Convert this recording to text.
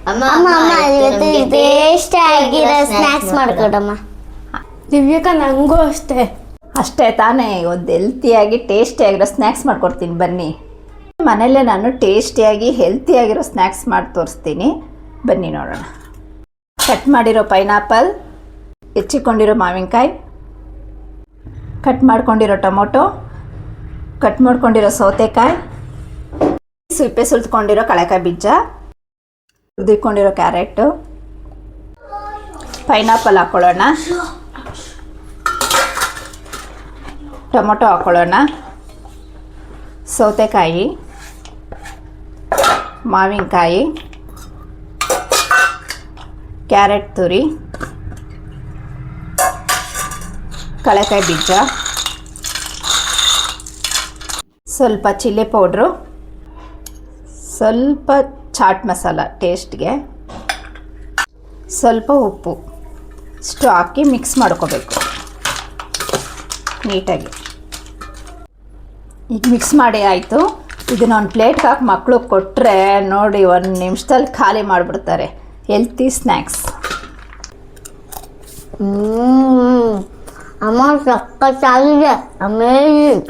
ಅಮ್ಮ ಇವತ್ತು ಟೇಸ್ಟ್ ಆಗಿರೋ ಸ್ನ್ಯಾಕ್ಸ್ ಮಾಡ್ಕೊಡಮ್ಮ. ದಿವ್ಯಕ್ಕ ನನಗೂ ಅಷ್ಟೇ. ಅಷ್ಟೇ ತಾನೇ, ಒಂದು ಹೆಲ್ತಿಯಾಗಿ ಟೇಸ್ಟಿಯಾಗಿರೋ ಸ್ನ್ಯಾಕ್ಸ್ ಮಾಡ್ಕೊಡ್ತೀನಿ ಬನ್ನಿ. ಮನೆಯಲ್ಲೇ ನಾನು ಟೇಸ್ಟಿಯಾಗಿ ಹೆಲ್ತಿಯಾಗಿರೋ ಸ್ನ್ಯಾಕ್ಸ್ ಮಾಡಿ ತೋರಿಸ್ತೀನಿ, ಬನ್ನಿ ನೋಡೋಣ. ಕಟ್ ಮಾಡಿರೋ ಪೈನಾಪಲ್, ಹೆಚ್ಚಿಕೊಂಡಿರೋ ಮಾವಿನಕಾಯಿ, ಕಟ್ ಮಾಡ್ಕೊಂಡಿರೋ ಟೊಮೊಟೊ, ಕಟ್ ಮಾಡ್ಕೊಂಡಿರೋ ಸೌತೆಕಾಯಿ, ಸಿಪ್ಪೆ ಸುಲ್ತ್ಕೊಂಡಿರೋ ಕಳೆಕಾಯಿ ಬೀಜ, ಹುರಿದಿಟ್ಕೊಂಡಿರೋ ಕ್ಯಾರೆಟು, ಪೈನಾಪಲ್ ಹಾಕ್ಕೊಳ್ಳೋಣ, ಟೊಮೊಟೊ ಹಾಕ್ಕೊಳ್ಳೋಣ, ಸೌತೆಕಾಯಿ, ಮಾವಿನಕಾಯಿ, ಕ್ಯಾರೆಟ್ ತುರಿ, ಕಳೆಕಾಯಿ ಬೀಜ, ಸ್ವಲ್ಪ ಚಿಲ್ಲಿ ಪೌಡ್ರು, ಸ್ವಲ್ಪ ಚಾಟ್ ಮಸಾಲ ಟೇಸ್ಟ್ಗೆ, ಸ್ವಲ್ಪ ಉಪ್ಪು ಇಷ್ಟು ಹಾಕಿ ಮಿಕ್ಸ್ ಮಾಡ್ಕೋಬೇಕು ನೀಟಾಗಿ. ಈಗ ಮಿಕ್ಸ್ ಮಾಡಿ ಆಯಿತು. ಇದನ್ನ ಒಂದು ಪ್ಲೇಟ್ಗೆ ಹಾಕಿ ಮಕ್ಕಳು ಕೊಟ್ಟರೆ ನೋಡಿ 1 ನಿಮಿಷದಲ್ಲಿ ಖಾಲಿ ಮಾಡಿಬಿಡ್ತಾರೆ. Healthy snacks. ಅಮ್ಮ ಸಕ್ಕತ್ತಾಗಿದೆ, ಅಮೇಜಿಂಗ್.